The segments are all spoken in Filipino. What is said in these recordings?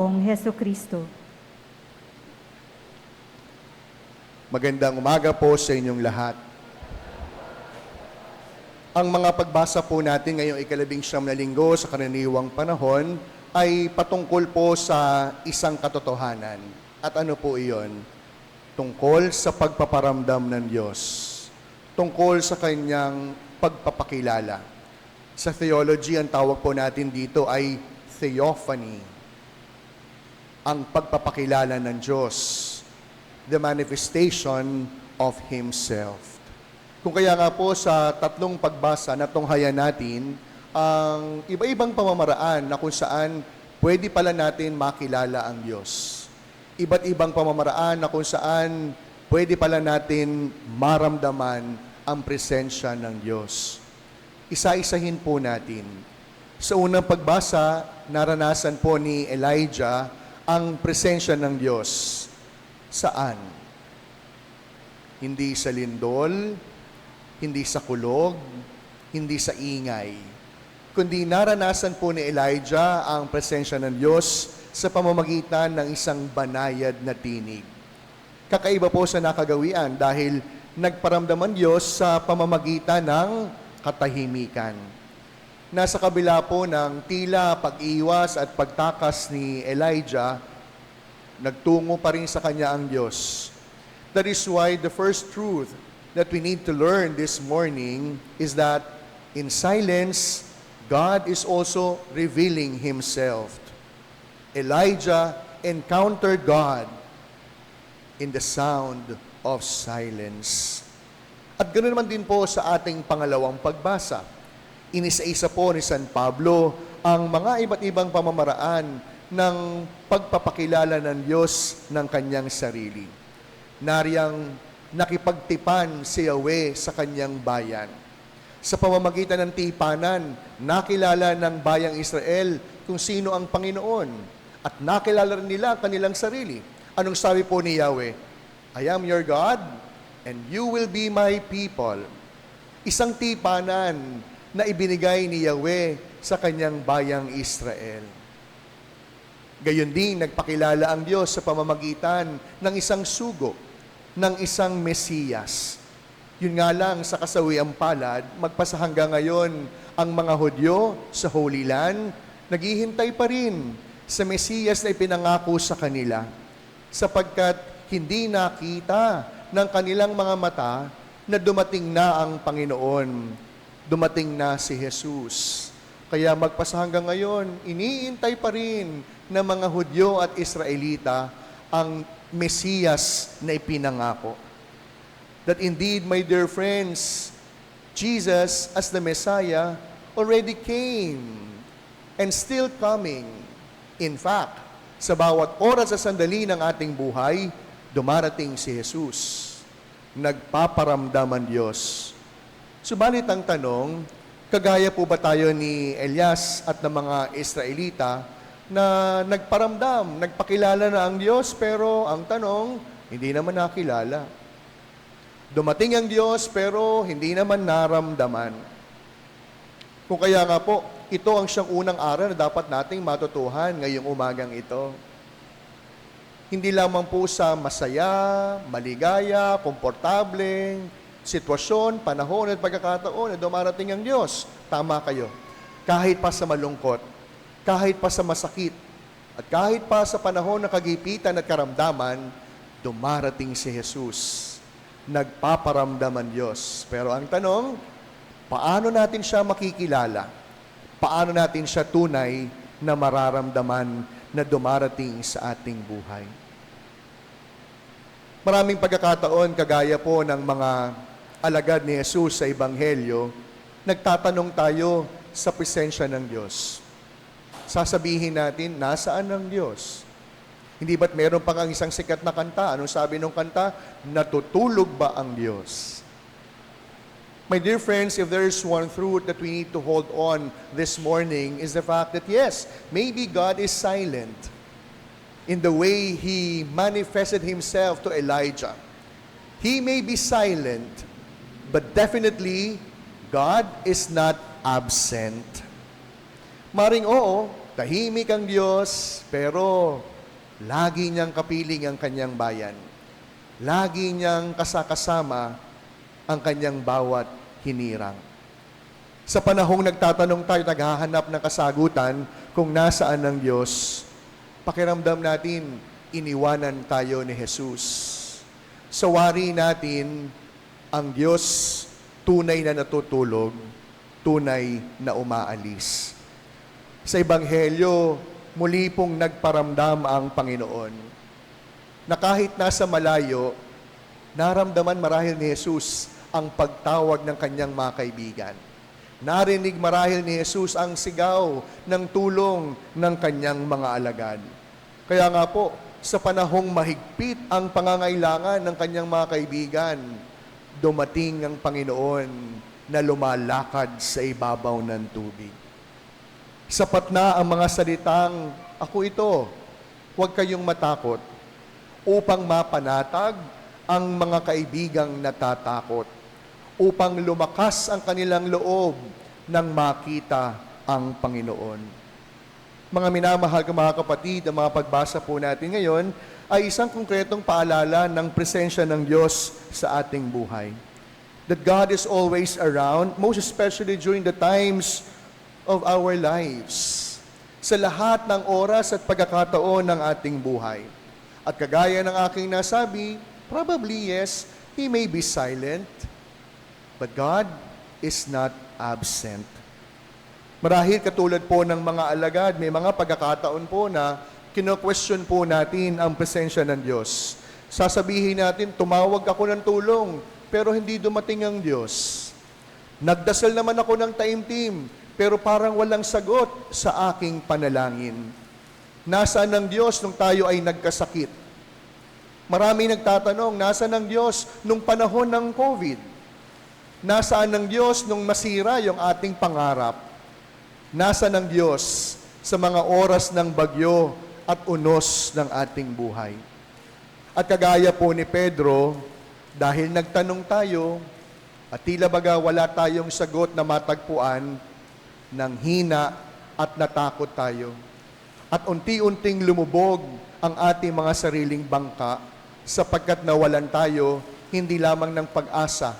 Heso Kristo. Magandang umaga po sa inyong lahat. Ang mga pagbasa po natin ngayong ika-19 na linggo sa karaniwang panahon ay patungkol po sa isang katotohanan. At ano po iyon? Tungkol sa pagpaparamdam ng Diyos. Tungkol sa kanyang pagpapakilala. Sa theology, ang tawag po natin dito ay theophany. Ang pagpapakilala ng Diyos. The manifestation of Himself. Kung kaya nga po sa tatlong pagbasa na tunghayan natin, ang iba-ibang pamamaraan na kung saan pwede pala natin makilala ang Diyos. Iba't ibang pamamaraan na kung saan pwede pala natin maramdaman ang presensya ng Diyos. Isa-isahin po natin. Sa unang pagbasa, naranasan po ni Elijah ang presensya ng Diyos. Saan? Hindi sa lindol, hindi sa kulog, hindi sa ingay. Kundi naranasan po ni Elijah ang presensya ng Diyos sa pamamagitan ng isang banayad na tinig. Kakaiba po sa nakagawian dahil nagparamdam ang Diyos sa pamamagitan ng katahimikan. Nasa kabila po ng tila pag-iwas at pagtakas ni Elijah, nagtungo pa rin sa kanya ang Diyos. That is why the first truth that we need to learn this morning is that in silence, God is also revealing Himself. Elijah encountered God in the sound of silence. At ganoon naman din po sa ating pangalawang pagbasa. Inisa-isa po ni San Pablo ang mga iba't ibang pamamaraan ng pagpapakilala ng Diyos ng kanyang sarili. Nariyang nakipagtipan si Yahweh sa kanyang bayan. Sa pamamagitan ng tipanan, nakilala ng bayang Israel kung sino ang Panginoon at nakilala rin nila ang kanilang sarili. Anong sabi po ni Yahweh? I am your God and you will be my people. Isang tipanan na ibinigay ni Yahweh sa kanyang bayang Israel. Gayon din, nagpakilala ang Diyos sa pamamagitan ng isang sugo, ng isang Mesiyas. Yun nga lang, sa kasawiang palad, magpasa hanggang ngayon, ang mga Hudyo sa Holy Land, naghihintay pa rin sa Mesiyas na ipinangako sa kanila, sapagkat hindi nakita ng kanilang mga mata na dumating na ang Panginoon, dumating na si Jesus. Kaya magpasa hanggang ngayon, iniintay pa rin ng mga Hudyo at Israelita ang Mesiyas na ipinangako. That indeed, my dear friends, Jesus as the Messiah already came and still coming. In fact, sa bawat oras sa sandali ng ating buhay, dumarating si Jesus. Nagpaparamdam ang Diyos. Subalit ang tanong, kagaya po ba tayo ni Elias at ng mga Israelita na nagparamdam, nagpakilala na ang Diyos, pero ang tanong, hindi naman nakilala. Dumating ang Diyos, pero hindi naman naramdaman. Kung kaya nga po, ito ang siyang unang aral na dapat nating matutuhan ngayong umagang ito. Hindi lamang po sa masaya, maligaya, komportable, sitwasyon, panahon at pagkakataon na dumarating ang Diyos. Tama kayo. Kahit pa sa malungkot, kahit pa sa masakit, at kahit pa sa panahon ng kagipitan at karamdaman, dumarating si Jesus. Nagpaparamdam ang Diyos. Pero ang tanong, paano natin siya makikilala? Paano natin siya tunay na mararamdaman na dumarating sa ating buhay? Maraming pagkakataon, kagaya po ng mga alagad ni Jesus sa Ebanghelyo, nagtatanong tayo sa presensya ng Diyos. Sasabihin natin, nasaan ang Diyos? Hindi ba't meron pang ang isang sikat na kanta? Anong sabi ng kanta? Natutulog ba ang Diyos? My dear friends, if there is one truth that we need to hold on this morning is the fact that yes, maybe God is silent in the way He manifested Himself to Elijah. He may be silent, but definitely, God is not absent. Maring oo, tahimik ang Diyos, pero lagi niyang kapiling ang kanyang bayan. Lagi niyang kasakasama ang kanyang bawat hinirang. Sa panahong nagtatanong tayo, naghahanap ng kasagutan kung nasaan ang Diyos, pakiramdam natin, iniwanan tayo ni Jesus. Sa wari natin, ang Diyos tunay na natutulog, tunay na umaalis. Sa Ebanghelyo, muli pong nagparamdam ang Panginoon na kahit nasa malayo, naramdaman marahil ni Jesus ang pagtawag ng kanyang mga kaibigan. Narinig marahil ni Jesus ang sigaw ng tulong ng kanyang mga alagad. Kaya nga po, sa panahong mahigpit ang pangangailangan ng kanyang mga kaibigan, dumating ang Panginoon na lumalakad sa ibabaw ng tubig. Sapat na ang mga salitang, "Ako ito, huwag kayong matakot," upang mapanatag ang mga kaibigang natatakot, upang lumakas ang kanilang loob nang makita ang Panginoon. Mga minamahal ko mga kapatid, ang mga pagbasa po natin ngayon ay isang konkretong paalala ng presensya ng Diyos sa ating buhay. That God is always around, most especially during the times of our lives. Sa lahat ng oras at pagkakataon ng ating buhay. At kagaya ng aking nasabi, probably yes, He may be silent, but God is not absent. Marahil katulad po ng mga alagad, may mga pagkakataon po na kino-question po natin ang presensya ng Diyos. Sasabihin natin, tumawag ako ng tulong, pero hindi dumating ang Diyos. Nagdasal naman ako ng taimtim, pero parang walang sagot sa aking panalangin. Nasaan ang Diyos nung tayo ay nagkasakit? Maraming nagtatanong, nasaan ang Diyos nung panahon ng COVID? Nasaan ang Diyos nung masira yung ating pangarap? Nasaan ang Diyos sa mga oras ng bagyo at unos ng ating buhay? At kagaya po ni Pedro, dahil nagtanong tayo, at tila baga wala tayong sagot na matagpuan, nang hina at natakot tayo. At unti-unting lumubog ang ating mga sariling bangka sapagkat nawalan tayo hindi lamang ng pag-asa,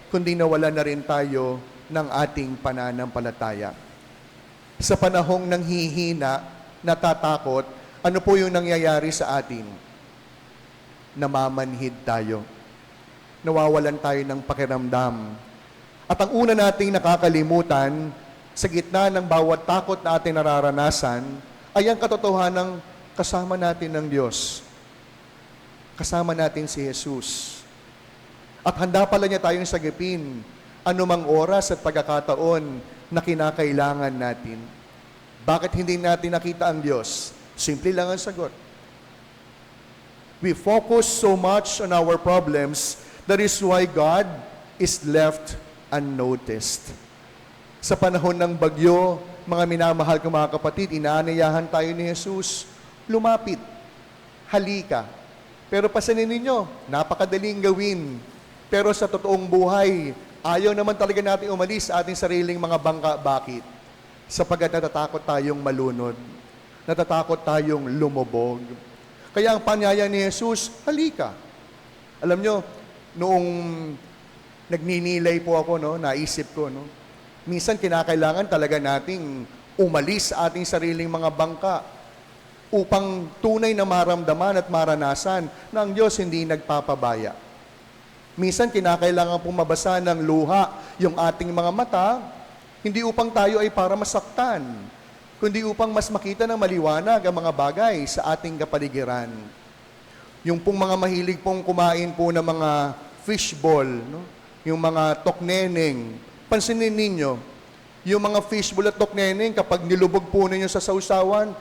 kundi nawalan na rin tayo ng ating pananampalataya. Sa panahong nanghihina, natatakot, ano po yung nangyayari sa atin? Namamanhid tayo. Nawawalan tayo ng pakiramdam. At ang una nating nakakalimutan, sa gitna ng bawat takot na ating nararanasan, ay ang katotohanang kasama natin ng Diyos. Kasama natin si Jesus. At handa pala niya tayong sagipin anumang oras at pagkakataon na kinakailangan natin. Bakit hindi natin nakita ang Diyos? Simple lang ang sagot. We focus so much on our problems, that is why God is left unnoticed. Sa panahon ng bagyo, mga minamahal ko mga kapatid, inaanayahan tayo ni Jesus, lumapit, halika. Pero pasanin ninyo, napakadaling gawin. Pero sa totoong buhay, ayaw naman talaga natin umalis sa ating sariling mga bangka. Bakit? Sapagkat natatakot tayong malunod. Natatakot tayong lumubog. Kaya ang panyaya ni Jesus, halika. Alam nyo, noong nagninilay po ako, naisip ko, minsan kinakailangan talaga nating umalis sa ating sariling mga bangka upang tunay na maramdaman at maranasan na ang Diyos hindi nagpapabaya. Minsan kinakailangan pong mabasa ng luha yung ating mga mata, hindi upang tayo ay para masaktan, kundi upang mas makita ng maliwanag ang mga bagay sa ating kapaligiran. Yung pong mga mahilig pong kumain po ng mga fishball, yung mga tokneneng, pansinin ninyo, yung mga fishball at tokneneng, kapag nilubog po ninyo sa sausawan,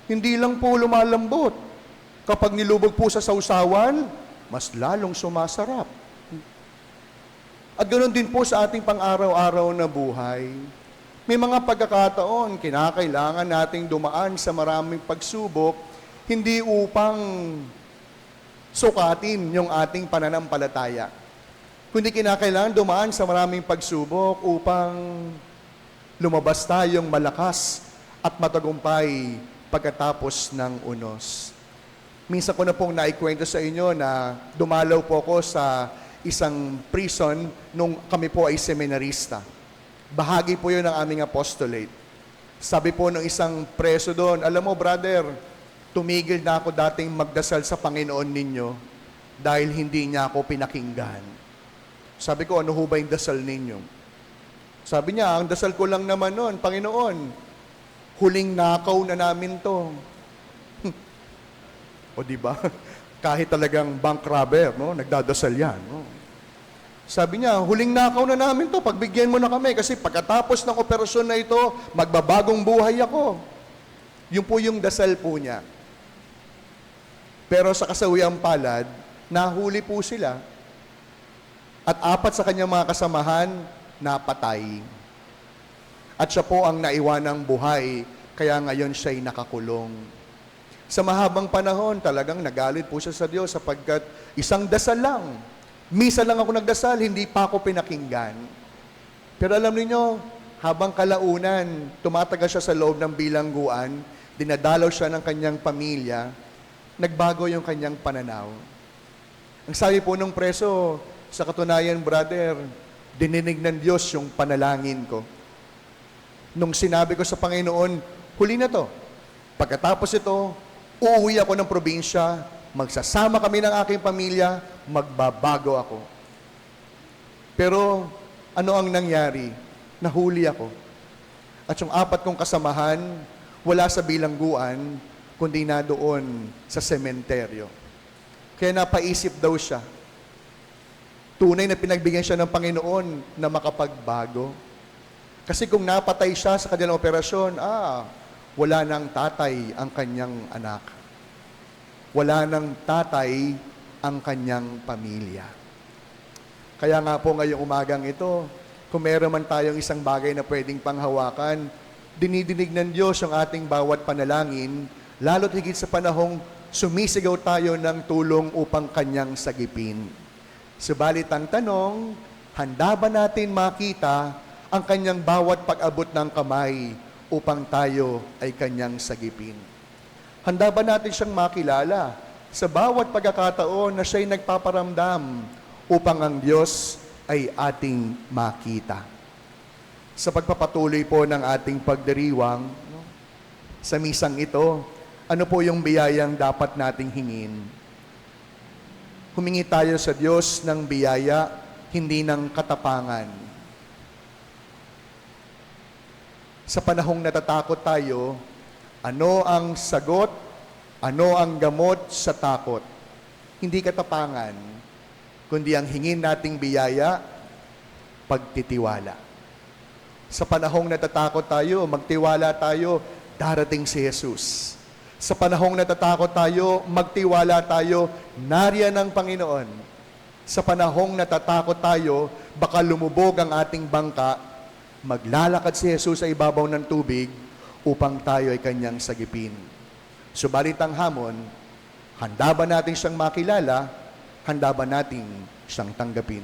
hindi lang po lumalambot. Kapag nilubog po sa sausawan, mas lalong sumasarap. At ganoon din po sa ating pang-araw-araw na buhay. May mga pagkakataon, kinakailangan nating dumaan sa maraming pagsubok, hindi upang sukatin yung ating pananampalataya, kundi kinakailangan dumaan sa maraming pagsubok upang lumabas tayong malakas at matagumpay pagkatapos ng unos. Minsan ko na pong naikwento sa inyo na dumalaw po ako sa isang prison nung kami po ay seminarista. Bahagi po yun ng aming apostolate. Sabi po ng isang preso doon, alam mo brother, tumigil na ako dating magdasal sa Panginoon ninyo dahil hindi niya ako pinakinggan. Sabi ko, ano ho ba yung dasal ninyo? Sabi niya, ang dasal ko lang naman noon, Panginoon, huling nakaw na namin to. O di ba? Kahit talagang bank robber, no? Nagdadasal yan. No? Sabi niya, huling nakaw na namin to, pagbigyan mo na kami kasi pagkatapos ng operasyon na ito, magbabagong buhay ako. Yun po yung dasal po niya. Pero sa kasawiang palad, nahuli po sila at 4 sa kanyang mga kasamahan napatay. At siya po ang naiwanang buhay, kaya ngayon siya'y nakakulong. Sa mahabang panahon, talagang nagalit po siya sa Diyos sapagkat isang dasal lang. Misa lang ako nagdasal, hindi pa ako pinakinggan. Pero alam niyo, habang kalaunan, tumatagal siya sa loob ng bilangguan, dinadalaw siya ng kanyang pamilya, nagbago yung kanyang pananaw. Ang sabi po ng preso, sa katunayan, brother, dininig ng Diyos yung panalangin ko. Nung sinabi ko sa Panginoon, huli na to. Pagkatapos ito, uuwi ako ng probinsya, magsasama kami ng aking pamilya, magbabago ako. Pero ano ang nangyari? Nahuli ako. At yung 4 kong kasamahan, wala sa bilangguan, kundi na doon sa sementeryo. Kaya napaisip daw siya. Tunay na pinagbigyan siya ng Panginoon na makapagbago. Kasi kung napatay siya sa kanilang operasyon, wala nang tatay ang kanyang anak. Wala nang tatay ang kanyang pamilya. Kaya nga po ngayong umagang ito, kung meron man tayong isang bagay na pwedeng panghawakan, dinidinig ng Diyos ang ating bawat panalangin, lalo't higit sa panahong sumisigaw tayo ng tulong upang kanyang sagipin. Subalit ang tanong, handa ba natin makita ang kanyang bawat pag-abot ng kamay upang tayo ay kanyang sagipin? Handa ba natin siyang makilala sa bawat pagkakataon na siya'y nagpaparamdam upang ang Diyos ay ating makita? Sa pagpapatuloy po ng ating pagdiriwang, sa misang ito, ano po yung biyayang dapat nating hingin? Humingi tayo sa Diyos ng biyaya, hindi ng katapangan. Sa panahong natatakot tayo, ano ang sagot, ano ang gamot sa takot? Hindi katapangan, kundi ang hingin nating biyaya, pagtitiwala. Sa panahong natatakot tayo, magtiwala tayo, darating si Jesus. Sa panahong natatakot tayo, magtiwala tayo, nariyan ang Panginoon. Sa panahong natatakot tayo, baka lumubog ang ating bangka, maglalakad si Jesus sa ibabaw ng tubig upang tayo ay kanyang sagipin. Subalit ang hamon, handa ba natin siyang makilala? Handa ba natin siyang tanggapin?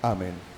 Amen.